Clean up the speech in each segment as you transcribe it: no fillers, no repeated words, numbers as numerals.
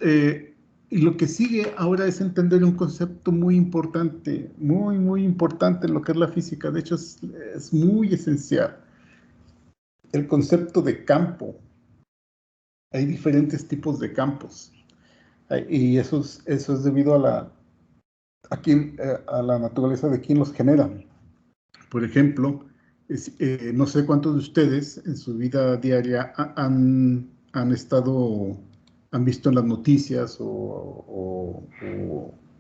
y lo que sigue ahora es entender un concepto muy importante, muy importante en lo que es la física. De hecho, es muy esencial. El concepto de campo. Hay diferentes tipos de campos. Y eso es debido a la naturaleza de quien los genera. Por ejemplo, no sé cuántos de ustedes en su vida diaria han visto en las noticias o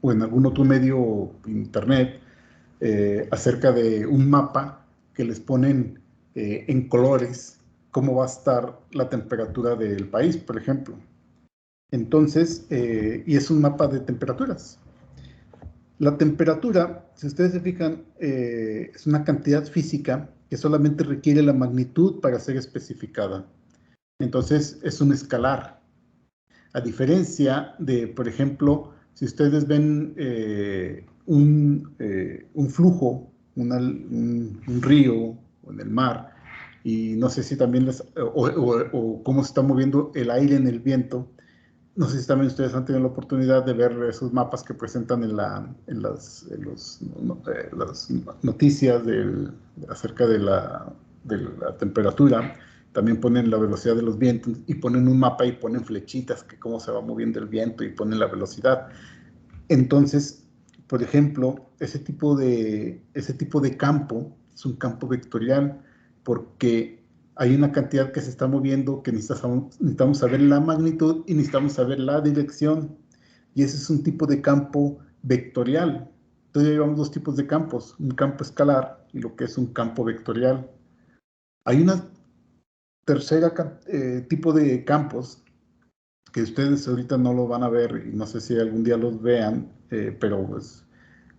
en algún otro medio, internet, acerca de un mapa que les ponen en colores cómo va a estar la temperatura del país, por ejemplo. Entonces, y es un mapa de temperaturas. La temperatura, si ustedes se fijan, es una cantidad física que solamente requiere la magnitud para ser especificada. Entonces, es un escalar. A diferencia de, por ejemplo, si ustedes ven un flujo, un río o en el mar, y no sé si también o cómo se está moviendo el aire en el viento. No sé si también ustedes han tenido la oportunidad de ver esos mapas que presentan las noticias acerca de la temperatura. También ponen la velocidad de los vientos y ponen un mapa y ponen flechitas que cómo se va moviendo el viento y ponen la velocidad. Entonces, por ejemplo, ese tipo de campo es un campo vectorial porque hay una cantidad que se está moviendo que necesitamos saber la magnitud y necesitamos saber la dirección. Y ese es un tipo de campo vectorial. Entonces, ya llevamos dos tipos de campos, un campo escalar y lo que es un campo vectorial. Hay una tercera tipo de campos que ustedes ahorita no lo van a ver y no sé si algún día los vean, pero pues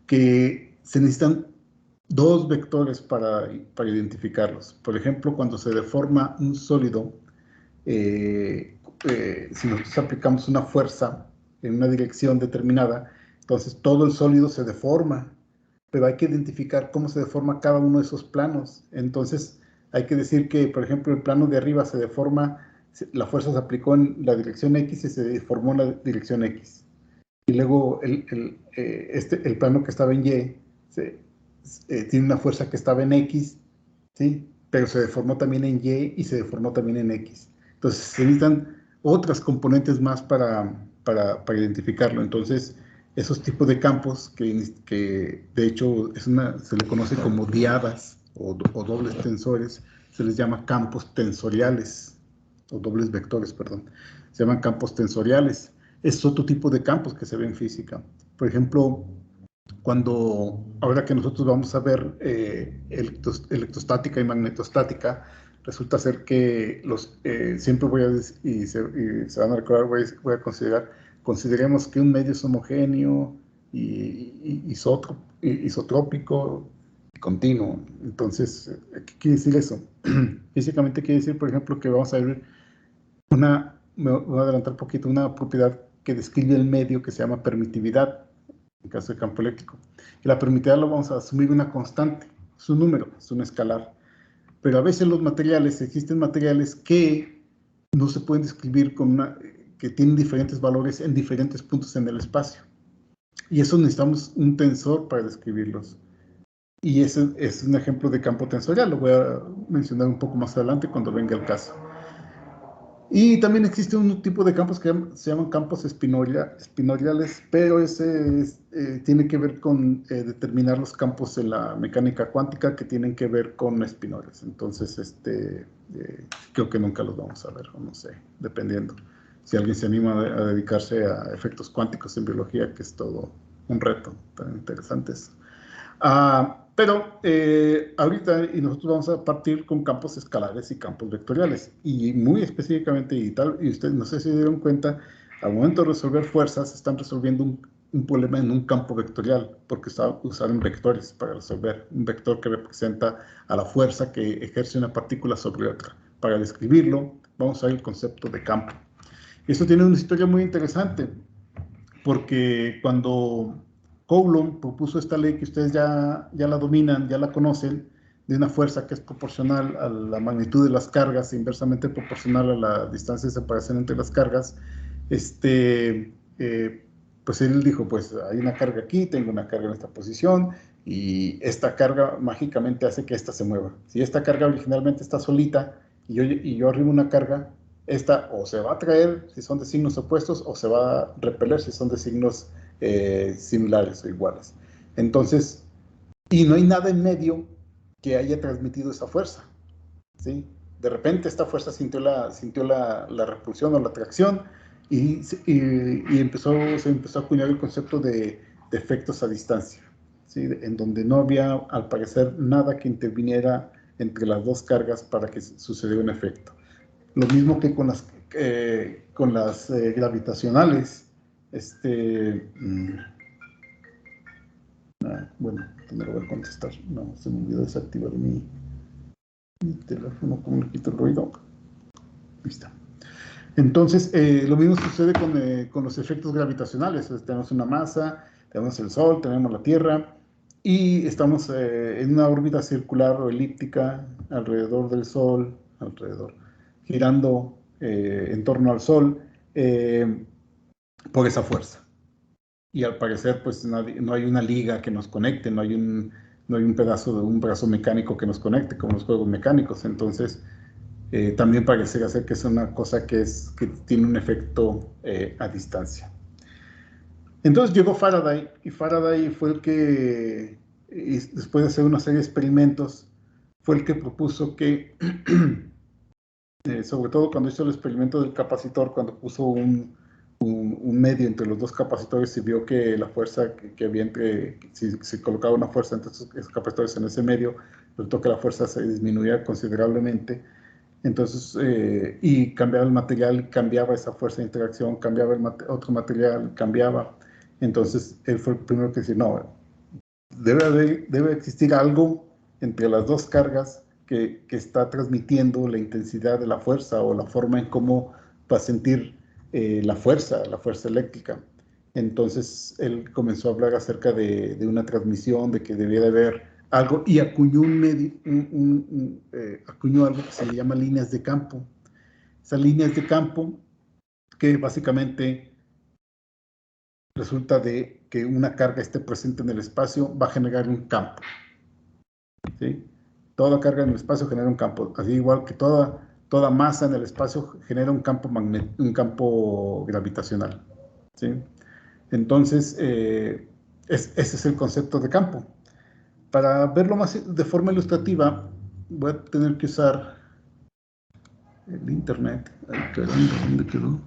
que se necesitan dos vectores para identificarlos. Por ejemplo, cuando se deforma un sólido, si nosotros aplicamos una fuerza en una dirección determinada, entonces todo el sólido se deforma, pero hay que identificar cómo se deforma cada uno de esos planos. Entonces hay que decir que, por ejemplo, el plano de arriba se deforma, la fuerza se aplicó en la dirección X y se deformó en la dirección X. Y luego el plano que estaba en Y tiene una fuerza que estaba en X, ¿sí? Pero se deformó también en Y y se deformó también en X. Entonces se necesitan otras componentes más para identificarlo. Entonces, esos tipos de campos que de hecho se le conoce como diadas o dobles tensores, se les llama campos tensoriales, o dobles vectores, perdón. Se llaman campos tensoriales. Es otro tipo de campos que se ve en física. Por ejemplo, ahora que nosotros vamos a ver electrostática y magnetostática, resulta ser que siempre voy a decir, y se van a recordar, voy a consideremos que un medio es homogéneo y isotrópico y continuo. Entonces, ¿qué quiere decir eso? Físicamente quiere decir, por ejemplo, que vamos a ver me voy a adelantar un poquito, una propiedad que describe el medio que se llama permitividad, en caso de campo eléctrico. Y la permitividad lo vamos a asumir una constante, es un número, es un escalar. Pero a veces existen materiales que no se pueden describir que tienen diferentes valores en diferentes puntos en el espacio. Y eso necesitamos un tensor para describirlos. Y ese es un ejemplo de campo tensorial, lo voy a mencionar un poco más adelante cuando venga el caso. Y también existe un tipo de campos que se llaman campos espinoriales, pero tiene que ver con determinar los campos en la mecánica cuántica que tienen que ver con espinores. Entonces, creo que nunca los vamos a ver, o no sé, dependiendo. Si alguien se anima a dedicarse a efectos cuánticos en biología, que es todo un reto tan interesante eso. Pero ahorita y nosotros vamos a partir con campos escalares y campos vectoriales. Y muy específicamente, y ustedes no sé si se dieron cuenta, al momento de resolver fuerzas, están resolviendo un problema en un campo vectorial, porque usaron vectores para resolver. Un vector que representa a la fuerza que ejerce una partícula sobre otra. Para describirlo, vamos a ver el concepto de campo. Esto tiene una historia muy interesante, porque cuando Coulomb propuso esta ley que ustedes ya la dominan, ya la conocen, de una fuerza que es proporcional a la magnitud de las cargas e inversamente proporcional a la distancia de separación entre las cargas, pues él dijo, pues hay una carga aquí, tengo una carga en esta posición, y esta carga mágicamente hace que esta se mueva. Si esta carga originalmente está solita y yo arribo una carga, esta o se va a traer si son de signos opuestos o se va a repeler si son de signos similares o iguales. Entonces, y no hay nada en medio que haya transmitido esa fuerza, ¿sí? De repente esta fuerza sintió la repulsión o la atracción y se empezó a acuñar el concepto de efectos a distancia, ¿sí? En donde no había, al parecer, nada que interviniera entre las dos cargas para que sucediera un efecto. Lo mismo que con las gravitacionales. Bueno, no lo voy a contestar. No, se me olvidó desactivar mi teléfono. ¿Cómo le quito el ruido? Ahí está. Entonces, lo mismo sucede con los efectos gravitacionales. Tenemos una masa, tenemos el Sol, tenemos la Tierra, y estamos en una órbita circular o elíptica alrededor del Sol, girando en torno al Sol por esa fuerza. Y al parecer, pues no hay una liga que nos conecte, no hay un brazo mecánico que nos conecte, como los juegos mecánicos. Entonces, también parece ser que es una cosa que tiene un efecto a distancia. Entonces llegó Faraday, y Faraday fue el que, después de hacer una serie de experimentos, fue el que propuso que, sobre todo cuando hizo el experimento del capacitor, cuando puso un medio entre los dos capacitores y vio que la fuerza que había si se colocaba una fuerza entre esos capacitores en ese medio, resultó que la fuerza se disminuía considerablemente. Entonces, y cambiaba el material, cambiaba esa fuerza de interacción, cambiaba otro material, cambiaba. Entonces, él fue el primero que decía, no, debe existir algo entre las dos cargas que está transmitiendo la intensidad de la fuerza o la forma en cómo va a sentir la fuerza eléctrica. Entonces, él comenzó a hablar acerca de una transmisión, de que debía de haber algo, y acuñó acuñó algo que se le llama líneas de campo. Esas líneas de campo que básicamente resulta de que una carga esté presente en el espacio va a generar un campo, ¿sí? Toda carga en el espacio genera un campo, así igual que toda masa en el espacio genera un campo gravitacional, ¿sí? Entonces, ese es el concepto de campo. Para verlo más de forma ilustrativa, voy a tener que usar el internet. Ay, caramba, ¿dónde quedó?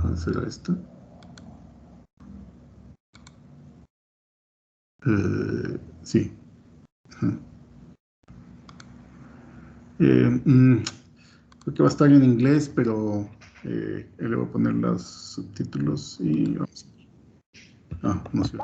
¿Dónde será esto? Sí. Creo que va a estar en inglés, pero le voy a poner los subtítulos y vamos. No sé.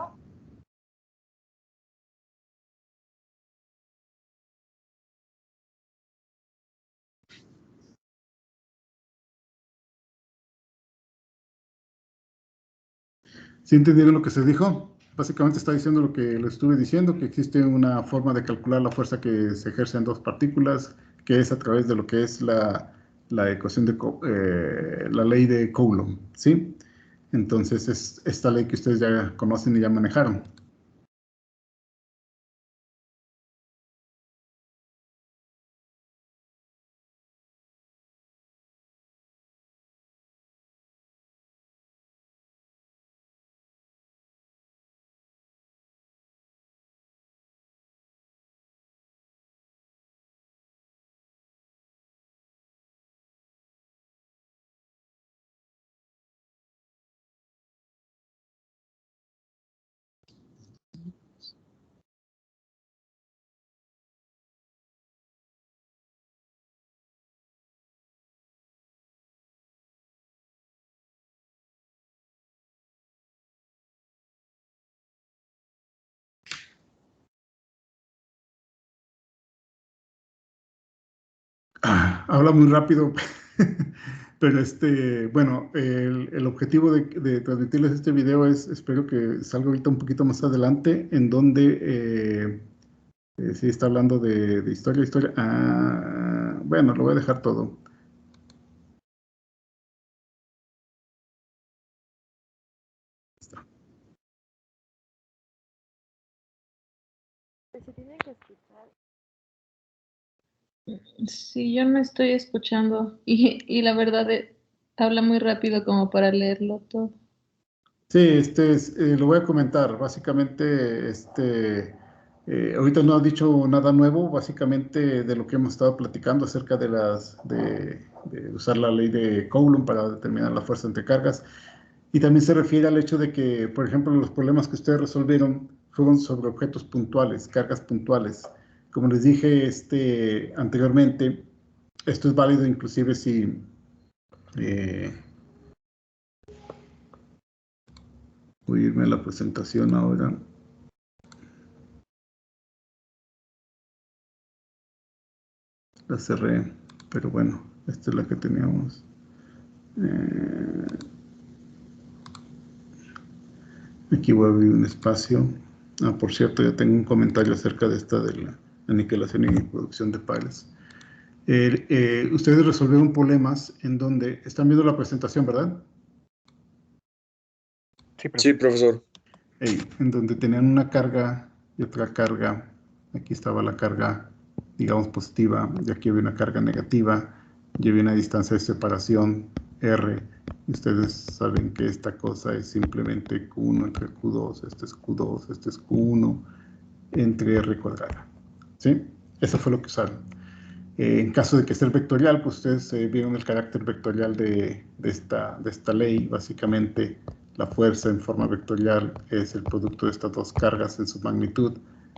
¿Sí entendieron lo que se dijo? Básicamente está diciendo lo que le estuve diciendo, que existe una forma de calcular la fuerza que se ejerce en dos partículas, que es a través de lo que es la ecuación la ley de Coulomb, ¿sí? Entonces es esta ley que ustedes ya conocen y ya manejaron. Habla muy rápido, pero bueno, el objetivo de transmitirles este video espero que salga ahorita un poquito más adelante, en donde sí está hablando de historia. Bueno, lo voy a dejar todo. Se tiene que escuchar. Sí, yo no estoy escuchando y la verdad habla muy rápido como para leerlo todo. Sí, lo voy a comentar. Básicamente, ahorita no ha dicho nada nuevo, básicamente de lo que hemos estado platicando acerca de usar la ley de Coulomb para determinar la fuerza entre cargas. Y también se refiere al hecho de que, por ejemplo, los problemas que ustedes resolvieron fueron sobre objetos puntuales, cargas puntuales. Como les dije anteriormente, esto es válido inclusive si... voy a irme a la presentación ahora. La cerré, pero bueno, esta es la que teníamos. Aquí voy a abrir un espacio. Por cierto, ya tengo un comentario acerca de esta de la aniquilación y producción de pares. Ustedes resolvieron problemas en donde están viendo la presentación, ¿verdad? Sí, profesor. En donde tenían una carga y otra carga. Aquí estaba la carga, digamos, positiva, y aquí había una carga negativa, y había una distancia de separación R. Y ustedes saben que esta cosa es simplemente Q1 entre Q2, este es Q2, este es Q1 entre R cuadrada. ¿Sí? Eso fue lo que usaron. En caso de que sea vectorial, pues ustedes vieron el carácter vectorial de esta ley. Básicamente, la fuerza en forma vectorial es el producto de estas dos cargas en su magnitud,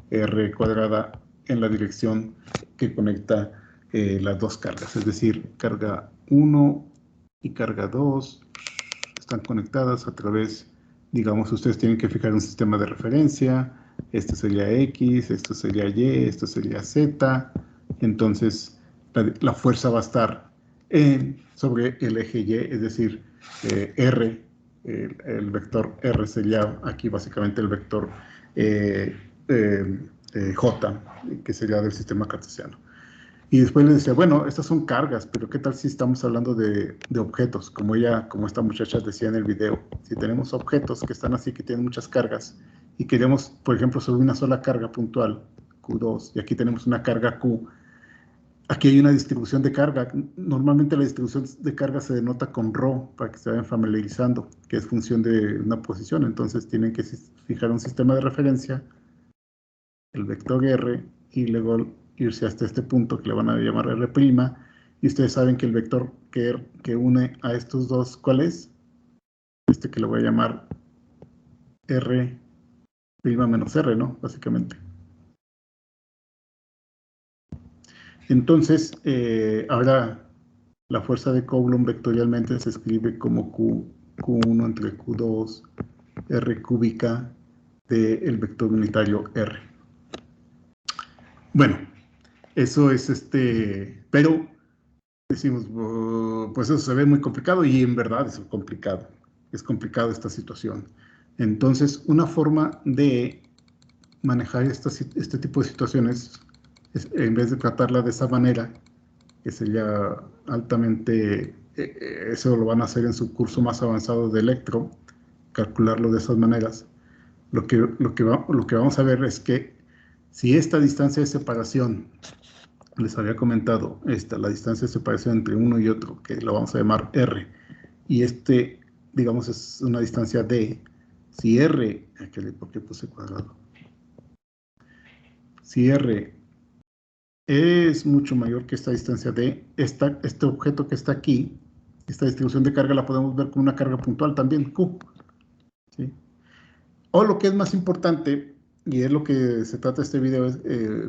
R cuadrada en la dirección que conecta las dos cargas. Es decir, carga 1 y carga 2 están conectadas a través, digamos, ustedes tienen que fijar un sistema de referencia. Esto sería X, esto sería Y, esto sería Z. Entonces, la fuerza va a estar sobre el eje Y, es decir, R, el vector R sería aquí básicamente el vector J, que sería del sistema cartesiano. Y después le decía, bueno, estas son cargas, pero ¿qué tal si estamos hablando de objetos? Como esta muchacha decía en el video, si tenemos objetos que están así, que tienen muchas cargas, y queremos, por ejemplo, sobre una sola carga puntual, Q2, y aquí tenemos una carga Q, aquí hay una distribución de carga. Normalmente la distribución de carga se denota con ρ, para que se vayan familiarizando, que es función de una posición. Entonces tienen que fijar un sistema de referencia, el vector R, y luego irse hasta este punto que le van a llamar R', y ustedes saben que el vector que une a estos dos, ¿cuál es? Este que le voy a llamar R' menos R, ¿no? Básicamente. Entonces, ahora la fuerza de Coulomb vectorialmente se escribe como Q1 entre Q2, R cúbica del vector unitario R. Bueno, eso es pero decimos, pues eso se ve muy complicado, y en verdad es complicado. Es complicado esta situación. Entonces, una forma de manejar este tipo de situaciones, en vez de tratarla de esa manera, que sería altamente, eso lo van a hacer en su curso más avanzado de electro, calcularlo de esas maneras. Lo que vamos a ver es que si esta distancia de separación, les había comentado, la distancia de separación entre uno y otro, que lo vamos a llamar R, y digamos, es una distancia D. Si R, ¿por qué puse cuadrado? Si R es mucho mayor que esta distancia D, este objeto que está aquí, esta distribución de carga la podemos ver como una carga puntual también, Q. ¿Sí? O lo que es más importante, y es lo que se trata este video,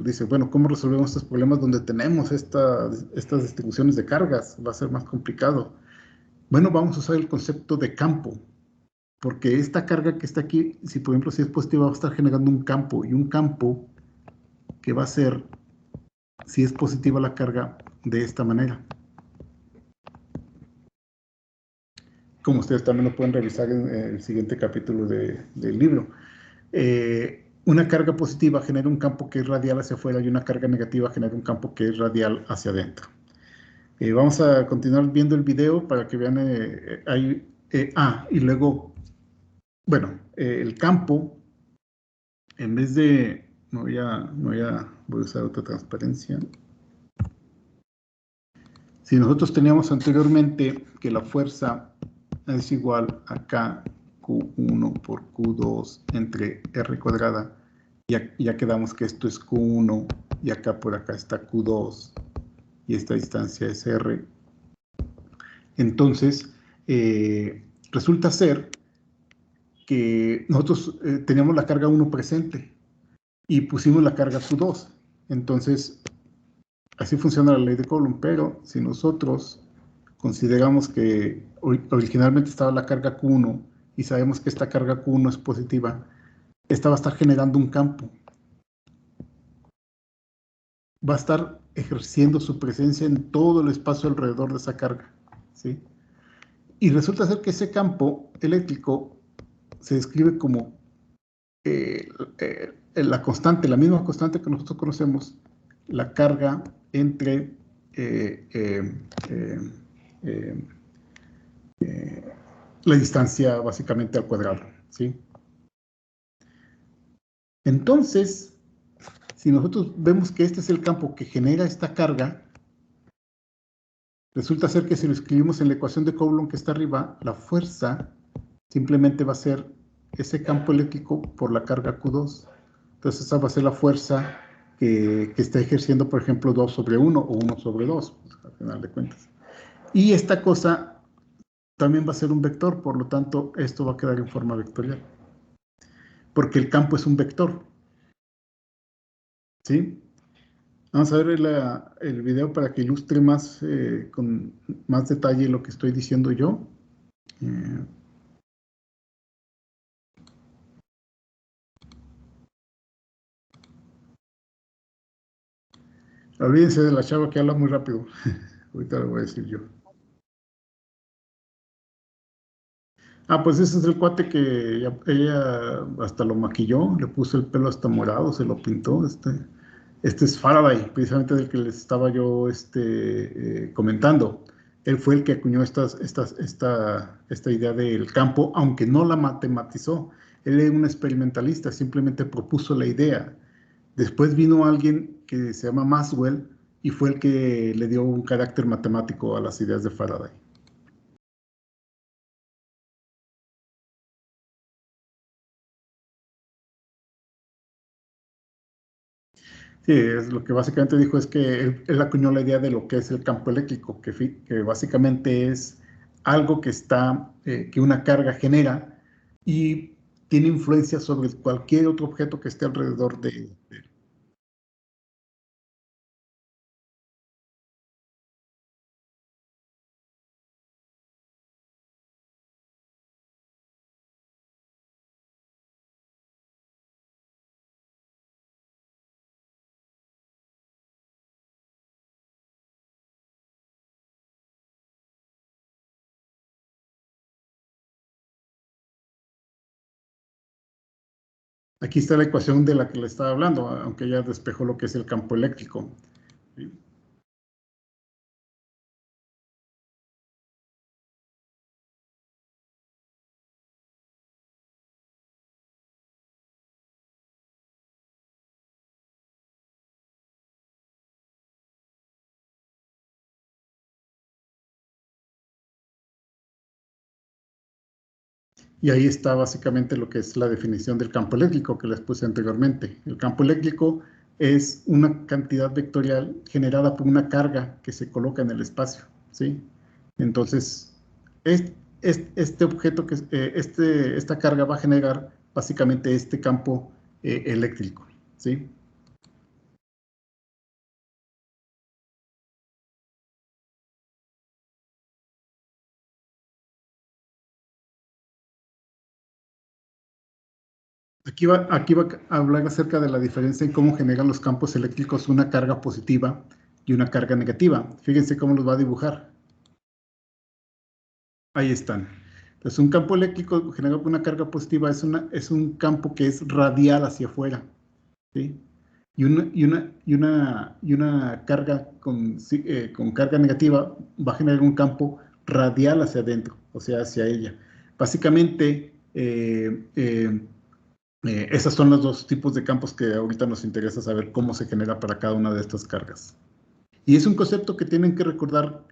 dice, bueno, ¿cómo resolvemos estos problemas donde tenemos estas distribuciones de cargas? Va a ser más complicado. Bueno, vamos a usar el concepto de campo, porque esta carga que está aquí, si por ejemplo si es positiva, va a estar generando un campo, y un campo que va a ser, si es positiva la carga, de esta manera. Como ustedes también lo pueden revisar en el siguiente capítulo del libro. Una carga positiva genera un campo que es radial hacia afuera, y una carga negativa genera un campo que es radial hacia adentro. Vamos a continuar viendo el video para que vean y luego bueno, el campo, en vez de, voy a usar otra transparencia. Si nosotros teníamos anteriormente que la fuerza es igual a K Q1 por Q2 entre R cuadrada, ya quedamos que esto es Q1 y acá por acá está Q2 y esta distancia es R. Entonces, resulta ser que nosotros teníamos la carga 1 presente y pusimos la carga Q2. Entonces, así funciona la ley de Coulomb, pero si nosotros consideramos que originalmente estaba la carga Q1 y sabemos que esta carga Q1 es positiva, esta va a estar generando un campo. Va a estar ejerciendo su presencia en todo el espacio alrededor de esa carga, ¿sí? Y resulta ser que ese campo eléctrico se describe como la constante, la misma constante que nosotros conocemos, la carga entre la distancia básicamente al cuadrado, ¿sí? Entonces, si nosotros vemos que este es el campo que genera esta carga, resulta ser que si lo escribimos en la ecuación de Coulomb que está arriba, la fuerza simplemente va a ser ese campo eléctrico por la carga Q2. Entonces esa va a ser la fuerza que está ejerciendo, por ejemplo, 2 sobre 1 o 1 sobre 2, pues, al final de cuentas. Y esta cosa también va a ser un vector, por lo tanto, esto va a quedar en forma vectorial. Porque el campo es un vector. ¿Sí? Vamos a ver el video para que ilustre más, con más detalle lo que estoy diciendo yo. Olvídense de la chava que habla muy rápido. Ahorita lo voy a decir yo. Ah, pues ese es el cuate que ella hasta lo maquilló, le puso el pelo hasta morado, se lo pintó. Este es Faraday, precisamente del que les estaba yo comentando. Él fue el que acuñó esta idea del campo, aunque no la matematizó. Él era un experimentalista, simplemente propuso la idea. Después vino alguien que se llama Maxwell y fue el que le dio un carácter matemático a las ideas de Faraday. Sí, es lo que básicamente dijo es que él acuñó la idea de lo que es el campo eléctrico, que básicamente es algo que que una carga genera y tiene influencia sobre cualquier otro objeto que esté alrededor de. Aquí está la ecuación de la que le estaba hablando, aunque ya despejó lo que es el campo eléctrico. ¿Sí? Y ahí está básicamente lo que es la definición del campo eléctrico que les puse anteriormente. El campo eléctrico es una cantidad vectorial generada por una carga que se coloca en el espacio, ¿sí? Entonces, este objeto, esta carga va a generar básicamente este campo eléctrico, ¿sí? Aquí va a hablar acerca de la diferencia en cómo generan los campos eléctricos una carga positiva y una carga negativa. Fíjense cómo los va a dibujar. Ahí están. Entonces, un campo eléctrico generado por una carga positiva es un campo que es radial hacia afuera, ¿sí? Y una carga con carga negativa va a generar un campo radial hacia adentro, o sea, hacia ella. Básicamente, Esos son los dos tipos de campos que ahorita nos interesa saber cómo se genera para cada una de estas cargas. Y es un concepto que tienen que recordar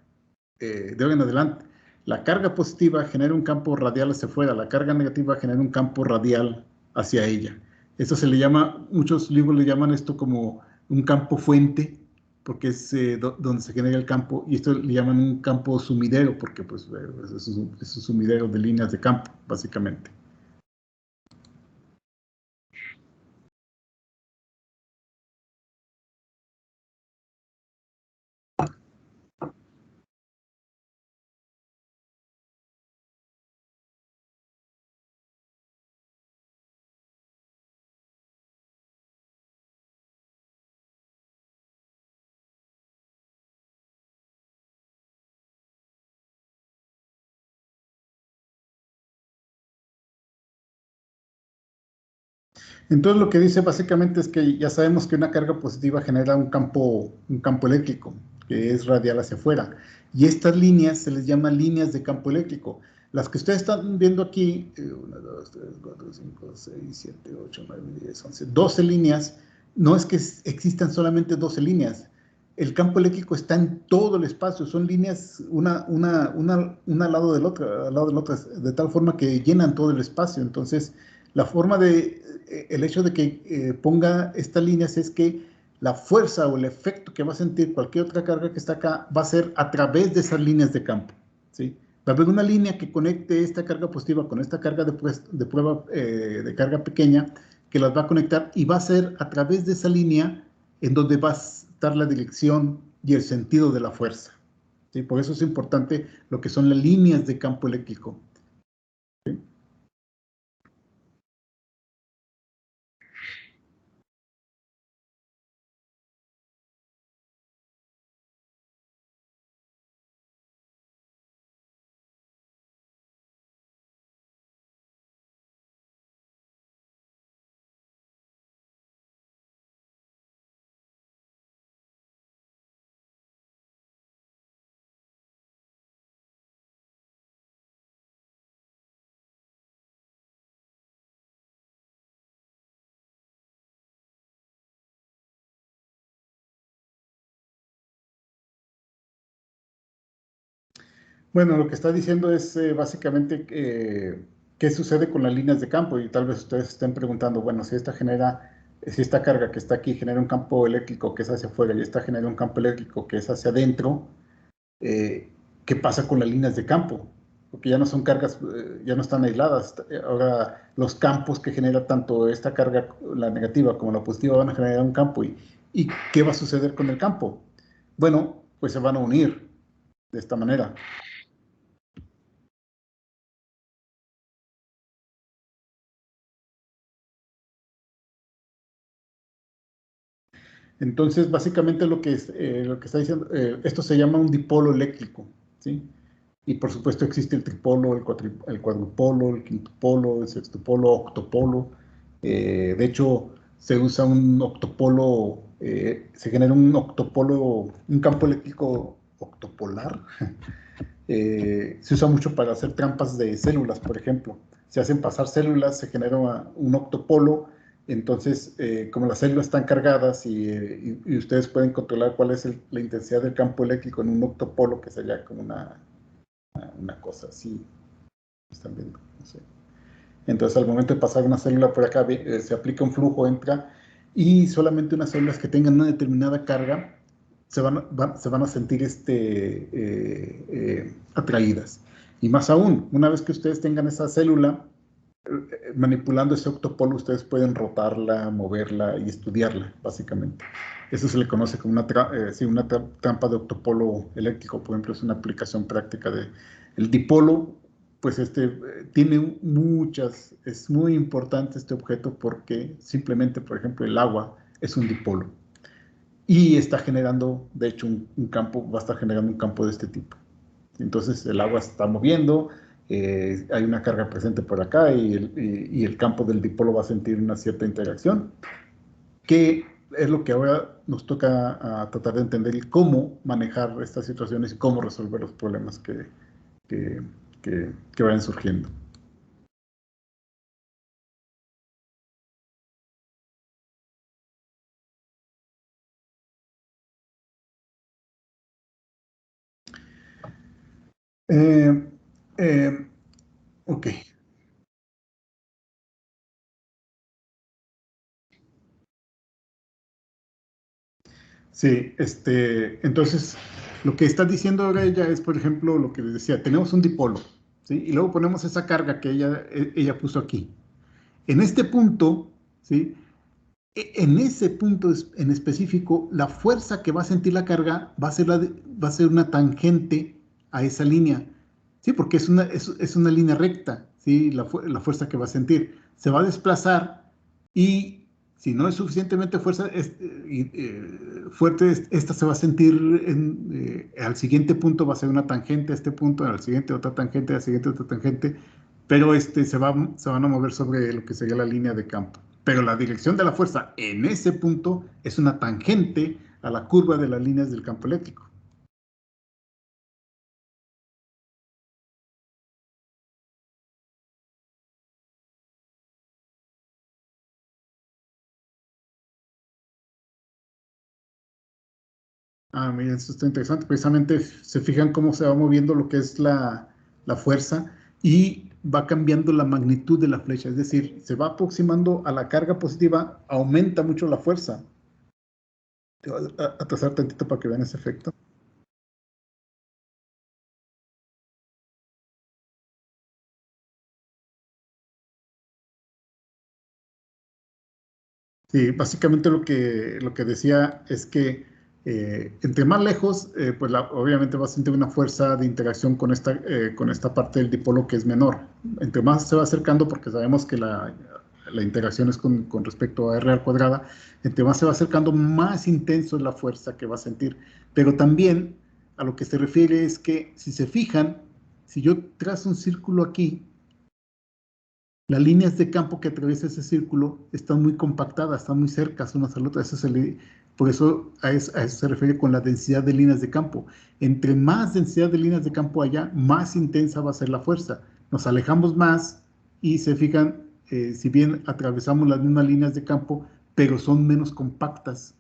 de hoy en adelante. La carga positiva genera un campo radial hacia afuera, la carga negativa genera un campo radial hacia ella. Esto se le llama, muchos libros le llaman esto como un campo fuente, porque es donde se genera el campo, y esto le llaman un campo sumidero, porque pues, es un sumidero de líneas de campo, básicamente. Entonces lo que dice básicamente es que ya sabemos que una carga positiva genera un campo eléctrico, que es radial hacia afuera. Y estas líneas se les llama líneas de campo eléctrico. Las que ustedes están viendo aquí, 1, 2, 3, 4, 5, 6, 7, 8, 9, 10, 11, 12 líneas, no es que existan solamente 12 líneas. El campo eléctrico está en todo el espacio, son líneas una al lado del otro, de tal forma que llenan todo el espacio. Entonces, el hecho de que ponga estas líneas es que la fuerza o el efecto que va a sentir cualquier otra carga que está acá va a ser a través de esas líneas de campo, ¿sí? Va a haber una línea que conecte esta carga positiva con esta carga de prueba de carga pequeña, que las va a conectar, y va a ser a través de esa línea en donde va a estar la dirección y el sentido de la fuerza, ¿sí? Por eso es importante lo que son las líneas de campo eléctrico, ¿sí? Bueno, lo que está diciendo es básicamente qué sucede con las líneas de campo, y tal vez ustedes estén preguntando, bueno, si esta carga que está aquí genera un campo eléctrico que es hacia afuera y esta genera un campo eléctrico que es hacia adentro, eh, ¿qué pasa con las líneas de campo? Porque ya no son cargas, ya no están aisladas. Ahora los campos que genera tanto esta carga, la negativa como la positiva, van a generar un campo. ¿Y qué va a suceder con el campo? Bueno, pues se van a unir de esta manera. Entonces, básicamente lo que está diciendo, esto se llama un dipolo eléctrico, ¿sí? Y por supuesto existe el tripolo, el cuadrupolo, el quintupolo, el sextupolo, octopolo. De hecho, se usa un octopolo, se genera un octopolo, un campo eléctrico octopolar. Se usa mucho para hacer trampas de células, por ejemplo. Se hacen pasar células, se genera un octopolo. Entonces, como las células están cargadas y ustedes pueden controlar cuál es la intensidad del campo eléctrico en un octopolo, que sería como una cosa así, están viendo, no sé. Entonces, al momento de pasar una célula por acá, se aplica un flujo, entra, y solamente unas células que tengan una determinada carga se van a sentir atraídas. Y más aún, una vez que ustedes tengan esa célula, manipulando ese octopolo, ustedes pueden rotarla, moverla y estudiarla, básicamente. Eso se le conoce como una trampa de octopolo eléctrico. Por ejemplo, es una aplicación práctica de el dipolo. Pues tiene es muy importante este objeto porque simplemente, por ejemplo, el agua es un dipolo y está generando, de hecho, un campo, va a estar generando un campo de este tipo. Entonces el agua se está moviendo, hay una carga presente por acá y el campo del dipolo va a sentir una cierta interacción, que es lo que ahora nos toca tratar de entender y cómo manejar estas situaciones y cómo resolver los problemas que vayan surgiendo. Eh, eh, ok. Sí, entonces, lo que está diciendo ahora ella es, por ejemplo, lo que les decía, tenemos un dipolo, ¿sí? Y luego ponemos esa carga que ella puso aquí. En este punto, ¿sí? En ese punto en específico, la fuerza que va a sentir la carga va a ser, va a ser una tangente a esa línea, ¿sí? Porque es una línea recta, ¿sí? La fuerza que va a sentir. Se va a desplazar y si no es suficientemente fuerte, esta se va a sentir al siguiente punto va a ser una tangente a este punto, al siguiente otra tangente, al siguiente otra tangente, pero se van a mover sobre lo que sería la línea de campo. Pero la dirección de la fuerza en ese punto es una tangente a la curva de las líneas del campo eléctrico. Ah, mira, eso está interesante. Precisamente se fijan cómo se va moviendo lo que es la fuerza y va cambiando la magnitud de la flecha. Es decir, se va aproximando a la carga positiva, aumenta mucho la fuerza. Te voy a atrasar tantito para que vean ese efecto. Sí, básicamente lo que decía es que entre más lejos, pues obviamente va a sentir una fuerza de interacción con esta parte del dipolo que es menor. Entre más se va acercando, porque sabemos que la interacción es con respecto a r al cuadrada, entre más se va acercando, más intenso es la fuerza que va a sentir. Pero también a lo que se refiere es que si se fijan, si yo trazo un círculo aquí, las líneas de campo que atraviesa ese círculo están muy compactadas, están muy cercas unas a la otra. Por eso a eso se refiere con la densidad de líneas de campo. Entre más densidad de líneas de campo haya, más intensa va a ser la fuerza. Nos alejamos más y se fijan, si bien atravesamos las mismas líneas de campo, pero son menos compactas,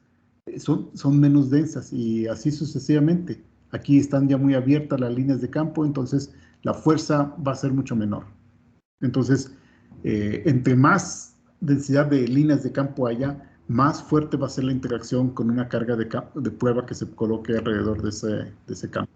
son menos densas y así sucesivamente. Aquí están ya muy abiertas las líneas de campo, entonces la fuerza va a ser mucho menor. Entonces, entre más densidad de líneas de campo haya, más fuerte va a ser la interacción con una carga de prueba que se coloque alrededor de ese campo.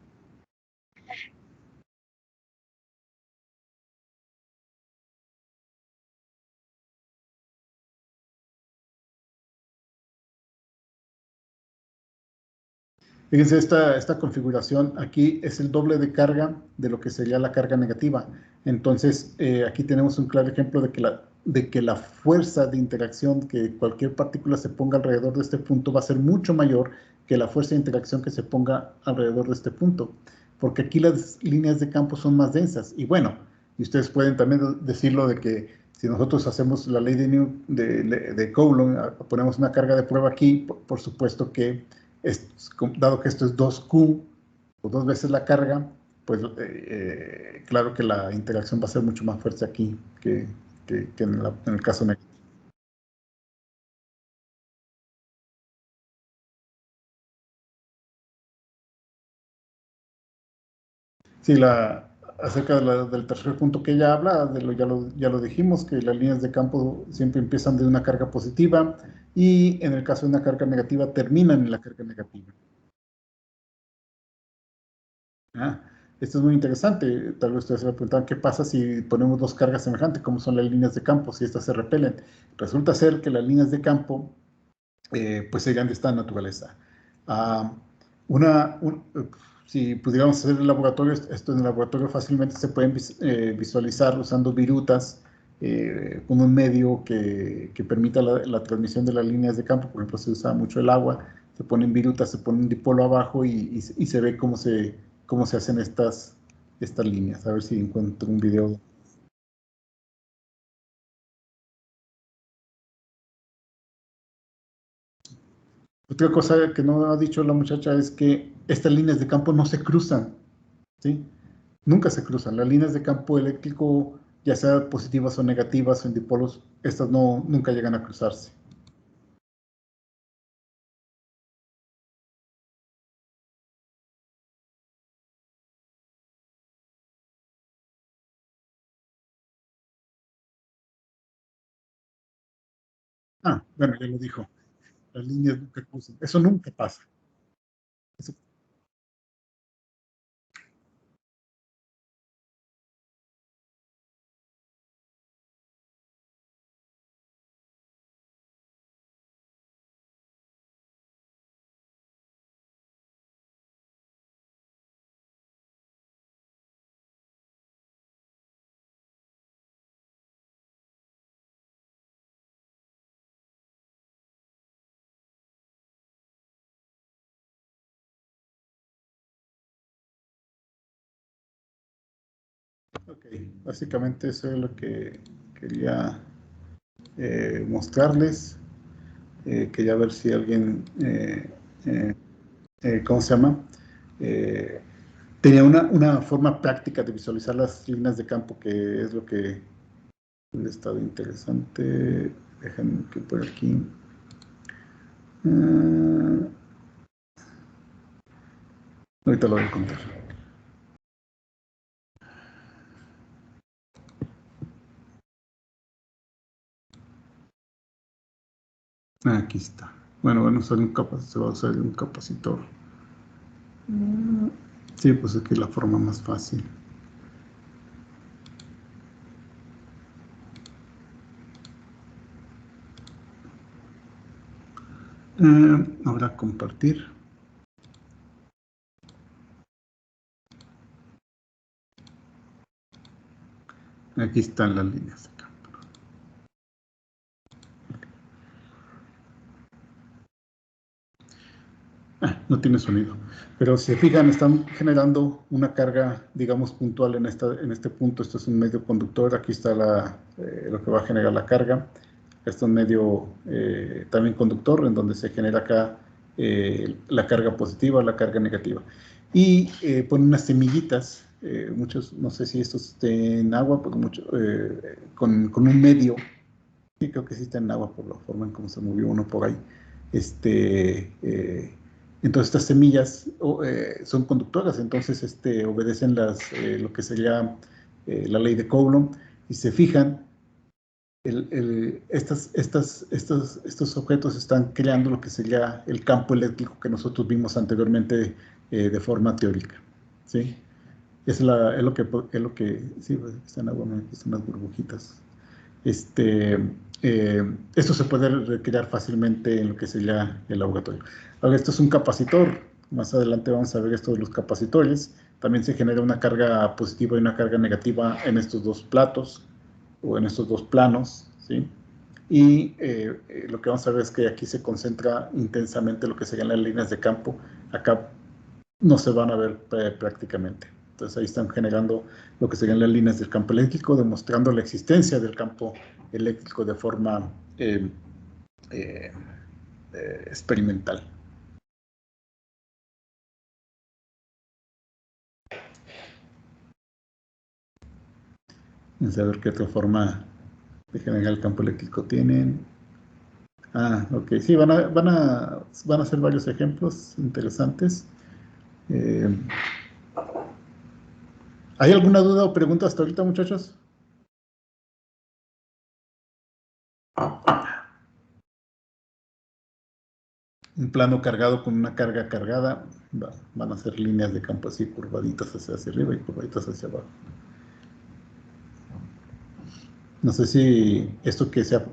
Fíjense, esta configuración aquí es el doble de carga de lo que sería la carga negativa. Entonces, aquí tenemos un claro ejemplo de que la fuerza de interacción que cualquier partícula se ponga alrededor de este punto va a ser mucho mayor que la fuerza de interacción que se ponga alrededor de este punto. Porque aquí las líneas de campo son más densas. Y bueno, y ustedes pueden también decirlo de que si nosotros hacemos la ley de Coulomb, ponemos una carga de prueba aquí, por supuesto que dado que esto es 2Q o dos veces la carga, pues claro que la interacción va a ser mucho más fuerte aquí que en el caso negativo. Sí, acerca del tercer punto que ella habla, ya lo dijimos, que las líneas de campo siempre empiezan de una carga positiva y en el caso de una carga negativa terminan en la carga negativa. Ah, esto es muy interesante. Tal vez ustedes se preguntan qué pasa si ponemos dos cargas semejantes, como son las líneas de campo, si estas se repelen. Resulta ser que las líneas de campo, pues serían de esta naturaleza. Ah, una, un- eh, si pudiéramos hacer el laboratorio, esto en el laboratorio fácilmente se pueden visualizar usando virutas, con un medio que permita la transmisión de las líneas de campo. Por ejemplo, se usa mucho el agua, se ponen virutas, se pone un dipolo abajo y se ve cómo se hacen estas líneas. A ver si encuentro un video. Otra cosa que no ha dicho la muchacha es que estas líneas de campo no se cruzan, ¿sí? Nunca se cruzan. Las líneas de campo eléctrico, ya sea positivas o negativas en dipolos, estas nunca llegan a cruzarse. Bueno, ya lo dijo. Las líneas nunca cruzan. Eso nunca pasa. Eso- ok, básicamente eso es lo que quería mostrarles. Quería ver si alguien, eh, ¿cómo se llama? Eh, tenía una forma práctica de visualizar las líneas de campo, que es lo que le estaba interesante. Déjenme que por aquí. Ah, ahorita lo voy a contar. Aquí está. Bueno, se va a usar un capacitor. Sí, pues aquí es la forma más fácil. Ahora compartir. Aquí están las líneas de campo. No tiene sonido. Pero si se fijan, están generando una carga, digamos, puntual en este punto. Esto es un medio conductor. Aquí está lo que va a generar la carga. Esto es un medio también conductor, en donde se genera acá la carga positiva, la carga negativa. Y ponen unas semillitas, muchos, no sé si esto esté en agua, pero con un medio. Sí, creo que sí está en agua por la forma en cómo se movió uno por ahí. Este, eh, entonces estas semillas son conductoras, entonces obedecen lo que sería la ley de Coulomb. Y se fijan, estos objetos están creando lo que sería el campo eléctrico que nosotros vimos anteriormente de forma teórica. ¿Sí? Sí, pues, está en agua, están unas burbujitas. Este, Esto se puede recrear fácilmente en lo que sería el laboratorio. Ahora, esto es un capacitor. Más adelante vamos a ver esto de los capacitores. También se genera una carga positiva y una carga negativa en estos dos platos o en estos dos planos, ¿sí? Y lo que vamos a ver es que aquí se concentra intensamente lo que serían las líneas de campo. Acá no se van a ver prácticamente. Entonces ahí están generando lo que serían las líneas del campo eléctrico, demostrando la existencia del campo eléctrico de forma eh, eh, experimental. Vamos a ver qué otra forma de generar el campo eléctrico tienen. Ok, sí, van a ser varios ejemplos interesantes. Eh, ¿Hay alguna duda o pregunta hasta ahorita, muchachos? Un plano cargado con una carga cargada, van a ser líneas de campo así curvaditas hacia arriba y curvaditas hacia abajo. No sé si esto que sea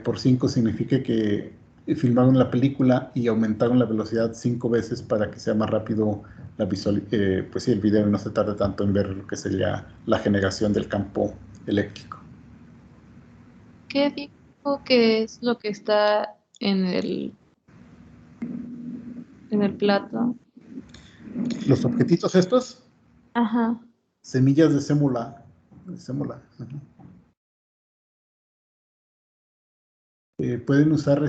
por 5 significa que filmaron la película y aumentaron la velocidad 5 veces para que sea más rápido pues sí, el video y no se tarde tanto en ver lo que sería la generación del campo eléctrico. ¿Qué dijo que es lo que está en el plato? Los objetitos estos, Ajá. semillas de sémula. Ajá. Pueden usar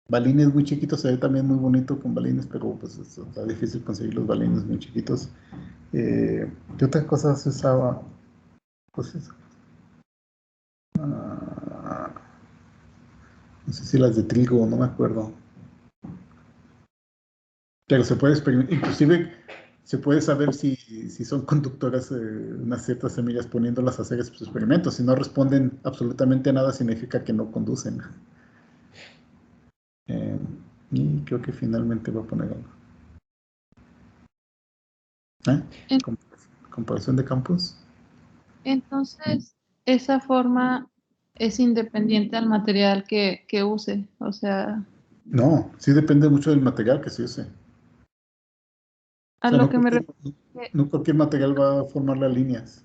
balines muy chiquitos, se ve también muy bonito con balines, pero pues está difícil conseguir los balines muy chiquitos. ¿Qué otras cosas se usaba? Pues ah, no sé si las de trigo, no me acuerdo. Pero se puede experimentar, inclusive se puede saber si son conductoras unas ciertas semillas poniéndolas a hacer estos experimentos. Si no responden absolutamente nada, significa que no conducen. Y creo que finalmente voy a poner algo. Comparación de campos. Entonces, esa forma es independiente al material que use, o sea... No, sí depende mucho del material que se use. A O sea, lo que me refiero, no cualquier material va a formar las líneas.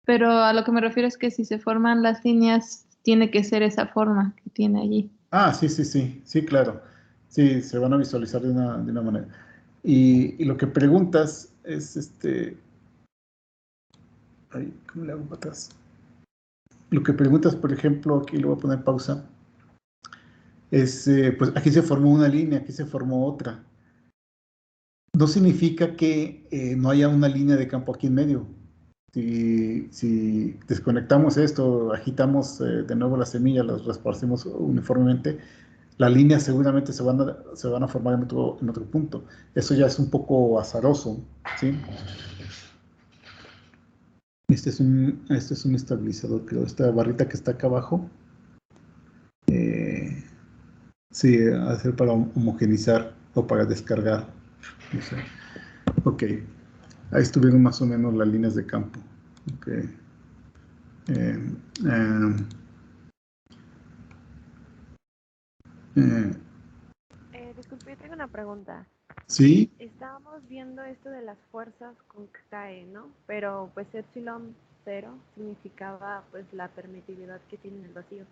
pero a lo que me refiero es que si se forman las líneas, tiene que ser esa forma que tiene allí. Ah, sí, claro. Sí, se van a visualizar de una manera. Y lo que preguntas es, ay, ¿cómo le hago para atrás? Lo que preguntas, por ejemplo, aquí le voy a poner pausa, es, pues aquí se formó una línea, aquí se formó otra. No significa que no haya una línea de campo aquí en medio. Si desconectamos esto, agitamos de nuevo las semillas, las esparcimos uniformemente, las líneas seguramente se van a formar en otro punto. Eso ya es un poco azaroso, ¿sí? Este es un estabilizador, creo. Esta barrita que está acá abajo, sí, va ser para homogenizar o para descargar. No sé. Ok, ahí estuvieron más o menos las líneas de campo. Ok. Eh, eh, eh, Disculpe, yo tengo una pregunta. sí, Estábamos viendo esto de las fuerzas con KE, ¿no? Pero pues epsilon 0 significaba pues la permitividad que tiene el vacío.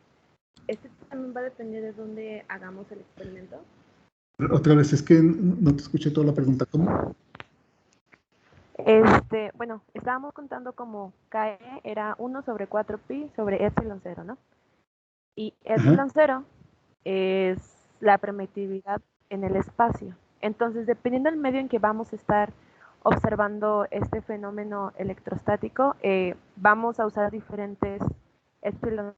¿Este también va a depender de dónde hagamos el experimento? otra vez, es que no te escuché toda la pregunta. ¿Cómo? Bueno, estábamos contando como KE era 1 sobre 4pi sobre epsilon 0, ¿no? Y Ajá. epsilon 0 es la permitividad en el espacio. Entonces, dependiendo del medio en que vamos a estar observando este fenómeno electrostático, vamos a usar diferentes epsilon.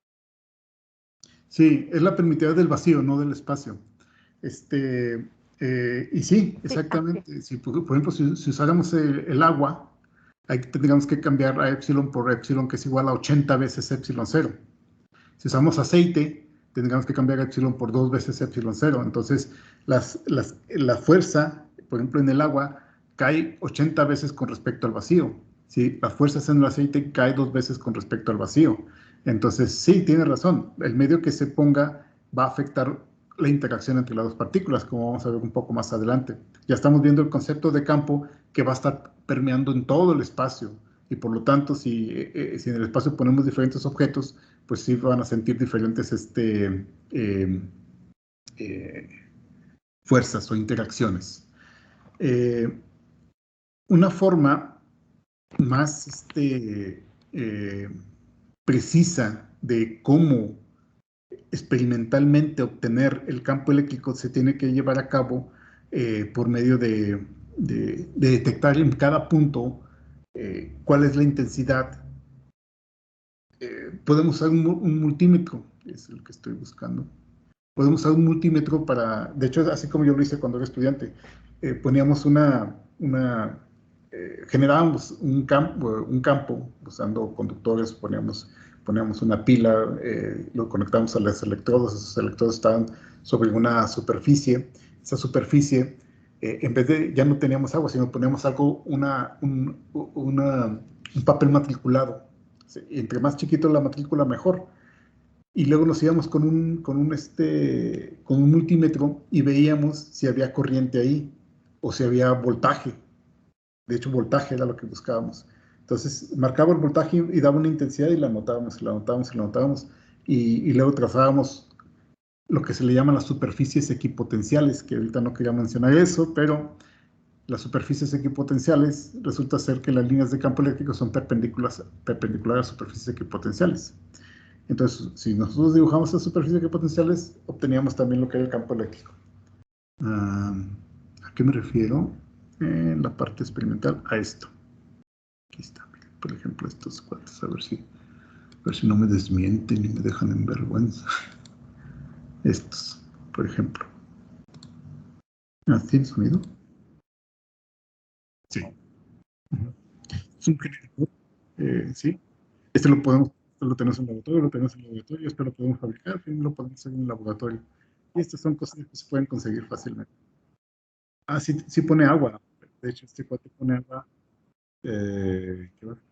Sí, es la permitividad del vacío, no del espacio. Y sí, Sí, sí. exactamente. Si, por ejemplo, si usáramos el agua, ahí tendríamos que cambiar a epsilon por epsilon, que es igual a 80 veces epsilon 0. Si usamos aceite, tendríamos que cambiar epsilon por 2 veces epsilon 0. Entonces, la fuerza, por ejemplo, en el agua, cae 80 veces con respecto al vacío. ¿Sí? La fuerza en el aceite cae 2 veces con respecto al vacío. Entonces, sí, tiene razón. El medio que se ponga va a afectar la interacción entre las dos partículas, como vamos a ver un poco más adelante. Ya estamos viendo el concepto de campo que va a estar permeando en todo el espacio. Y por lo tanto, si en el espacio ponemos diferentes objetos, pues sí van a sentir diferentes eh, fuerzas o interacciones. Una forma más eh, precisa de cómo experimentalmente obtener el campo eléctrico se tiene que llevar a cabo por medio de detectar en cada punto cuál es la intensidad. Podemos usar un multímetro, es el que estoy buscando. Podemos usar un multímetro para, de hecho, así como yo lo hice cuando era estudiante, poníamos generábamos un campo usando conductores, poníamos una pila, lo conectamos a los electrodos, esos electrodos estaban sobre una superficie, esa superficie, en vez de, ya no teníamos agua, sino poníamos algo, un papel matriculado. Sí, entre más chiquito la matrícula, mejor. Y luego nos íbamos con un multímetro y veíamos si había corriente ahí o si había voltaje. De hecho, voltaje era lo que buscábamos. Entonces, marcaba el voltaje y daba una intensidad y la anotábamos, y la anotábamos, y la anotábamos. Y luego trazábamos lo que se le llaman las superficies equipotenciales, que ahorita no quería mencionar eso, pero las superficies equipotenciales resulta ser que las líneas de campo eléctrico son perpendiculares a superficies equipotenciales. Entonces, si nosotros dibujamos las superficies equipotenciales, obteníamos también lo que era el campo eléctrico. ¿A qué me refiero? En la parte experimental, a esto. Aquí está, por ejemplo, estos cuates, a ver si no me desmienten y me dejan en vergüenza. Estos, por ejemplo. ¿Tiene sonido? es un generador, ¿sí? Esto lo tenemos en el laboratorio, esto lo podemos fabricar, fin, lo podemos hacer en el laboratorio. Y estas son cosas que se pueden conseguir fácilmente. Ah, sí, sí pone agua. De hecho, este cuate pone agua. ¿Qué va a hacer?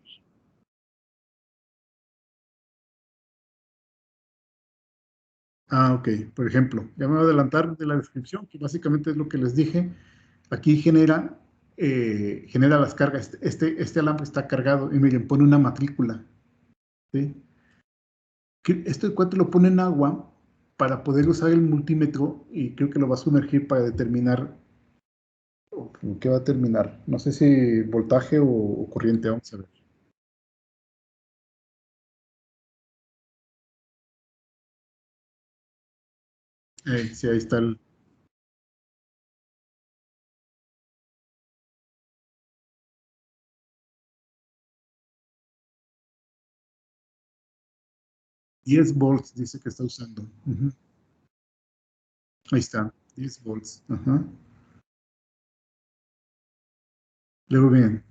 Ah, ok. Por ejemplo, ya me voy a adelantar de la descripción, que básicamente es lo que les dije. Aquí genera las cargas. Este alambre está cargado y miren, pone una matrícula. ¿Sí? Este cuate lo pone en agua para poder usar el multímetro y creo que lo va a sumergir para determinar qué va a terminar. No sé si voltaje o corriente, vamos a ver. Sí, ahí está el 10 volts, dice que está usando. Ujú. Ahí está, 10 volts. Ajá. Luego bien,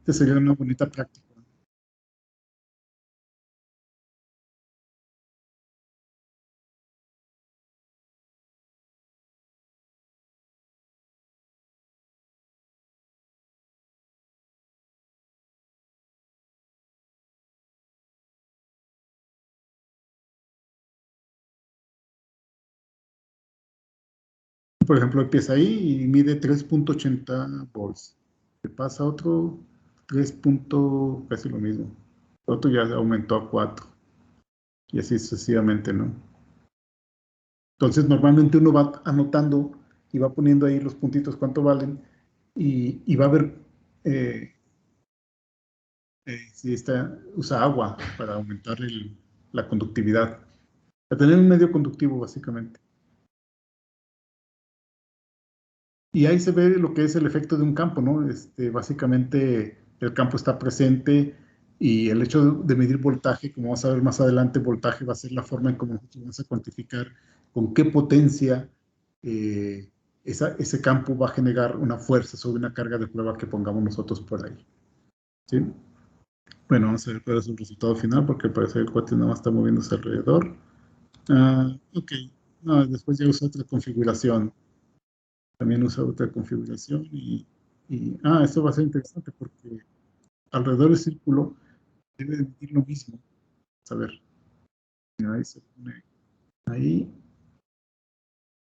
esta sería una bonita práctica. Por ejemplo, empieza ahí y mide 3.80 volts. Le pasa otro 3. Casi lo mismo. Otro ya aumentó a 4 y así sucesivamente, ¿no? Entonces, normalmente uno va anotando y va poniendo ahí los puntitos cuánto valen y va a ver eh, si usa agua para aumentar la conductividad. Para tener un medio conductivo, básicamente. Y ahí se ve lo que es el efecto de un campo, ¿no? Básicamente el campo está presente y el hecho de medir voltaje, como vamos a ver más adelante, voltaje va a ser la forma en cómo nosotros vamos a cuantificar con qué potencia eh, ese campo va a generar una fuerza sobre una carga de prueba que pongamos nosotros por ahí. ¿Sí? Bueno, vamos a ver cuál es el resultado final, porque parece que el cuate nada más está moviéndose alrededor. Ok, no, después ya usa otra configuración. También usa otra configuración esto va a ser interesante porque alrededor del círculo debe medir lo mismo. A ver, ahí se pone ahí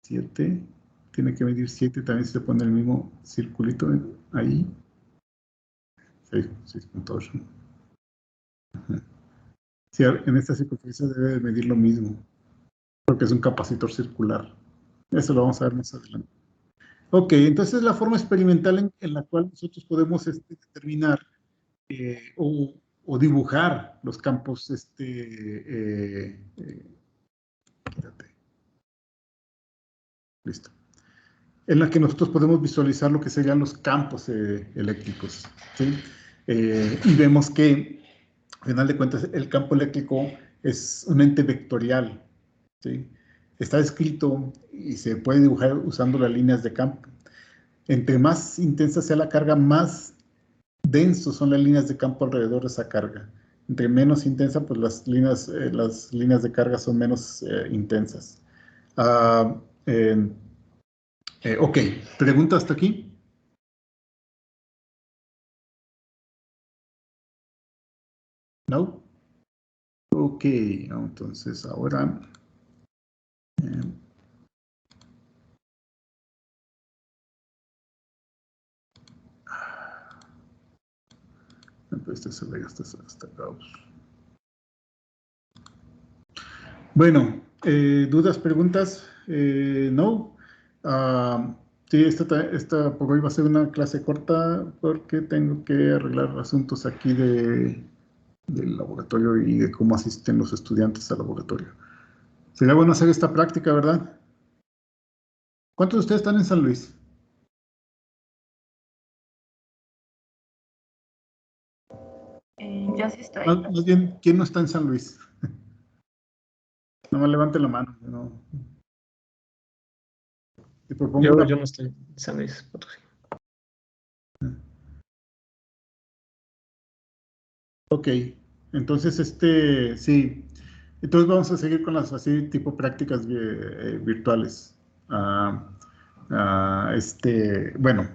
7, tiene que medir 7, también se pone el mismo circulito ahí, 6.8. Sí, en esta circunferencia debe de medir lo mismo, porque es un capacitor circular. Eso lo vamos a ver más adelante. Ok, entonces la forma experimental en la cual nosotros podemos determinar o dibujar los campos, quítate, listo, en la que nosotros podemos visualizar lo que serían los campos eléctricos, ¿sí? Y vemos que, al final de cuentas, el campo eléctrico es un ente vectorial, ¿sí? Está escrito y se puede dibujar usando las líneas de campo. Entre más intensa sea la carga, más densos son las líneas de campo alrededor de esa carga. Entre menos intensa, pues las líneas de carga son menos intensas. Ah, eh, ok, ¿pregunta hasta aquí? ¿No? Ok, entonces ahora eh, este se ve hasta acá. Bueno, ¿dudas, preguntas? ¿No? Sí, esta por hoy va a ser una clase corta porque tengo que arreglar asuntos aquí del laboratorio y de cómo asisten los estudiantes al laboratorio. Sería bueno hacer esta práctica, ¿verdad? ¿Cuántos de ustedes están en San Luis? Yo sí estoy. Más bien, ¿quién no está en San Luis? Nada más levante la mano. No. Te propongo una... Yo no estoy en San Luis Potosí. Ok, entonces sí, entonces vamos a seguir con las así tipo prácticas virtuales. Bueno,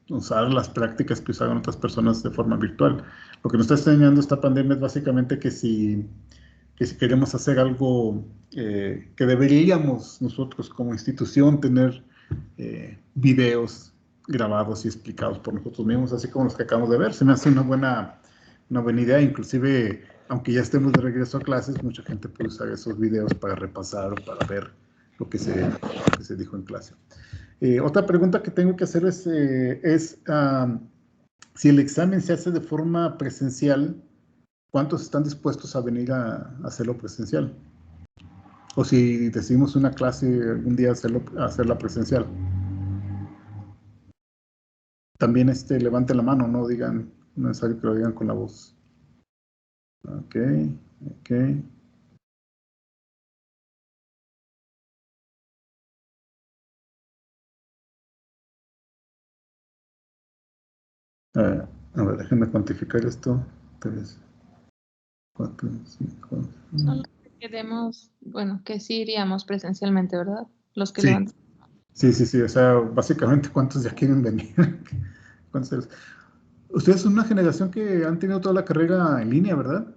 usar las prácticas que usaban otras personas de forma virtual. Lo que nos está enseñando esta pandemia es básicamente que si queremos hacer algo que deberíamos nosotros como institución tener videos grabados y explicados por nosotros mismos, así como los que acabamos de ver. Se me hace una buena idea, inclusive, aunque ya estemos de regreso a clases, mucha gente puede usar esos videos para repasar o para ver lo que se dijo en clase. Otra pregunta que tengo que hacer es si el examen se hace de forma presencial, ¿cuántos están dispuestos a venir a hacerlo presencial? O si decidimos una clase algún día hacerla presencial. También levanten la mano, no digan, no es necesario que lo digan con la voz. Ok, ok. A ver, déjenme cuantificar esto. 3, 4, 5. Solo que queremos, bueno, que sí iríamos presencialmente, ¿verdad? Los que Sí, levantan. sí. O sea, básicamente, ¿cuántos ya quieren venir? ¿Cuántos? Ustedes son una generación que han tenido toda la carrera en línea, ¿verdad?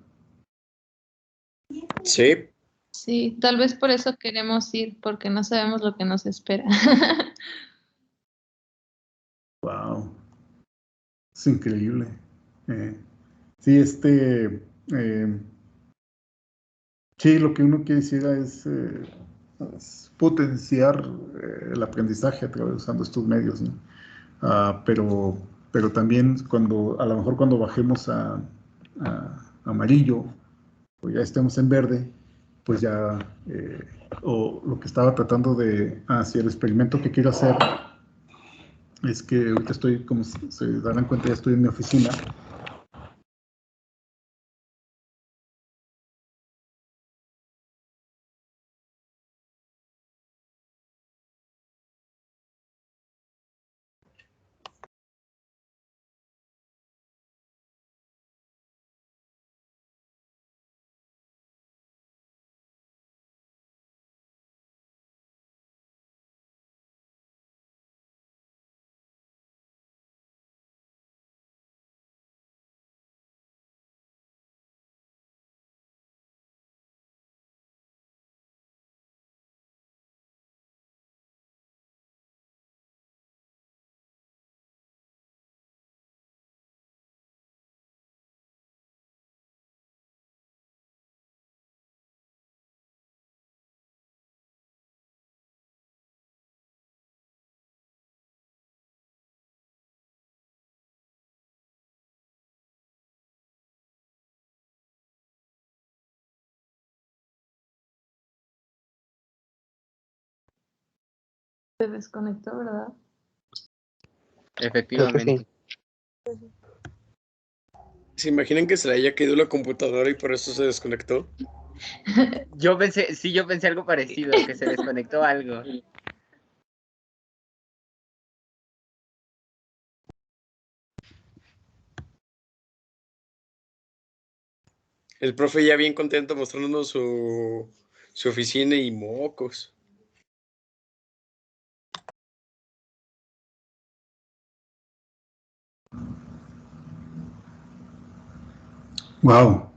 Sí, Sí, tal vez por eso queremos ir, porque no sabemos lo que nos espera. Wow, es increíble. Sí, sí, lo que uno quisiera es potenciar el aprendizaje a través usando estos medios, ¿no? Pero también a lo mejor cuando bajemos a amarillo o ya estemos en verde, pues ya, o lo que estaba tratando sí, el experimento que quiero hacer es que ahorita estoy, como se darán cuenta, ya estoy en mi oficina. Se desconectó, ¿verdad? efectivamente. ¿Se imaginan que se le haya caído la computadora y por eso se desconectó? Yo pensé algo parecido, que se desconectó algo. El profe ya bien contento mostrándonos su oficina y mocos. Wow.